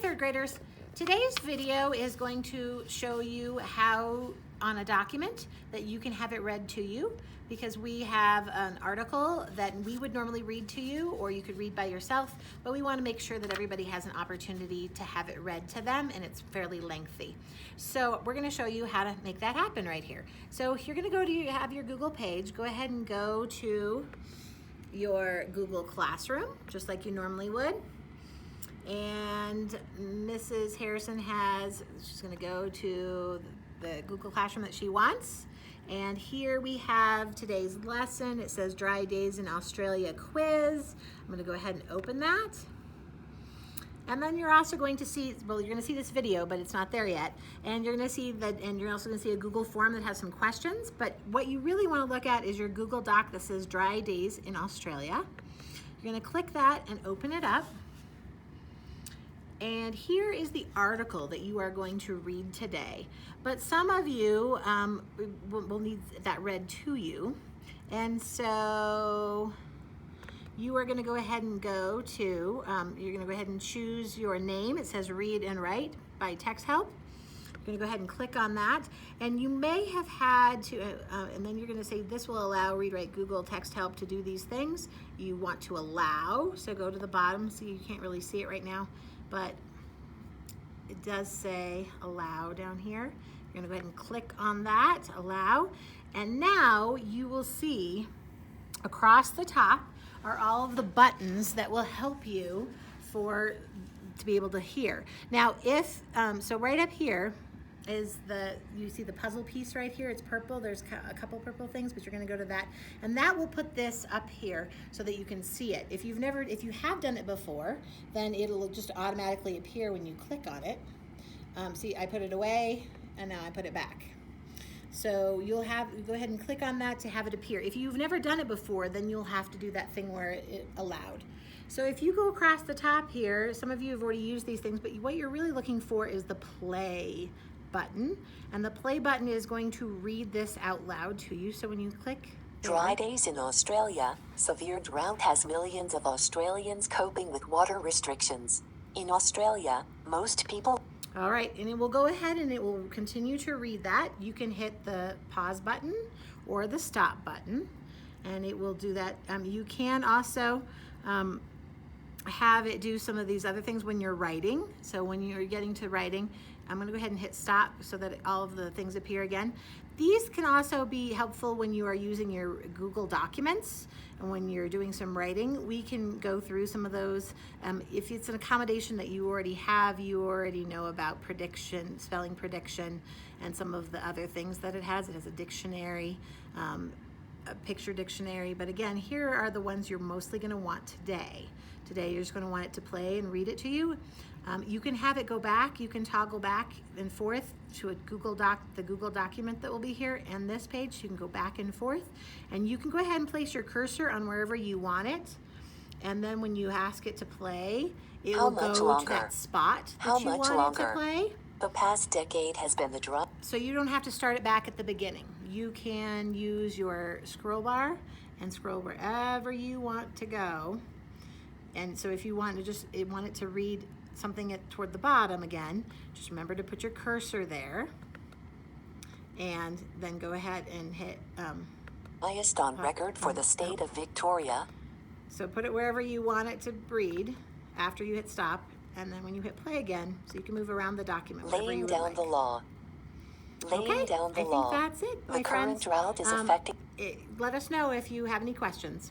third graders. Today's video is going to show you how on a document that you can have it read to you, because we have an article that we would normally read to you or you could read by yourself, but we want to make sure that everybody has an opportunity to have it read to them, and it's fairly lengthy. So we're going to show you how to make that happen right here. So you're going to go to have your Google page. Go ahead and go to your Google Classroom just like you normally would. And Mrs. Harrison she's going to go to the Google Classroom that she wants. And here we have today's lesson. It says Dry Days in Australia quiz. I'm going to go ahead and open that. And then you're also going to see, well, you're going to see this video, but it's not there yet. And you're going to see that, and you're also going to see a Google form that has some questions. But what you really want to look at is your Google Doc that says Dry Days in Australia. You're going to click that and open it up. And here is the article that you are going to read today. But some of you will need that read to you. And so you are going to go ahead and go to, you're going to go ahead and choose your name. It says Read and Write by Text Help. You're going to go ahead and click on that. And you may have had to, and then you're going to say this will allow Read, Write, Google Text Help to do these things. You want to allow, so go to the bottom. So you can't really see it right now, but it does say allow down here. You're going to go ahead and click on that, allow. And now you will see across the top are all of the buttons that will help you to be able to hear. Now if, so right up here is you see the puzzle piece right here. It's purple. There's a couple purple things, but you're going to go to that, and that will put this up here so that you can see it. If you have done it before, then it'll just automatically appear when you click on it. See, I put it away and now I put it back. So you go ahead and click on that to have it appear. If you've never done it before, then you'll have to do that thing where it allowed. So if you go across the top here, some of you have already used these things, but what you're really looking for is the play button, and the play button is going to read this out loud to you. So when you click Dry days in Australia. Severe drought has millions of Australians coping with water restrictions. In Australia, most people... All right, and it will go ahead and it will continue to read that. You can hit the pause button or the stop button, and it will do that. You can also have it do some of these other things when you're writing. So when you're getting to writing, I'm going to go ahead and hit stop so that all of the things appear again. These can also be helpful when you are using your Google Documents, and when you're doing some writing. We can go through some of those. If it's an accommodation that you already have, you already know about prediction, spelling prediction, and some of the other things that it has. It has a dictionary, a picture dictionary, but again, here are the ones you're mostly going to want today. Today you're just going to want it to play and read it to you. You can have it go back. You can toggle back and forth to a Google Doc, the Google document that will be here, and this page. You can go back and forth, and you can go ahead and place your cursor on wherever you want it. And then when you ask it to play, it will go to that spot that you want it to play. The past decade has been the drought. So you don't have to start it back at the beginning. You can use your scroll bar and scroll wherever you want to go. And so if you want it to read something toward the bottom again, just remember to put your cursor there, and then go ahead and hit Highest on record for the state of Victoria. So put it wherever you want it to read after you hit stop, and then when you hit play again, so you can move around the document. Laying down the law. Laying down the law. I think that's it, my friends. The current drought is affecting... Let us know if you have any questions.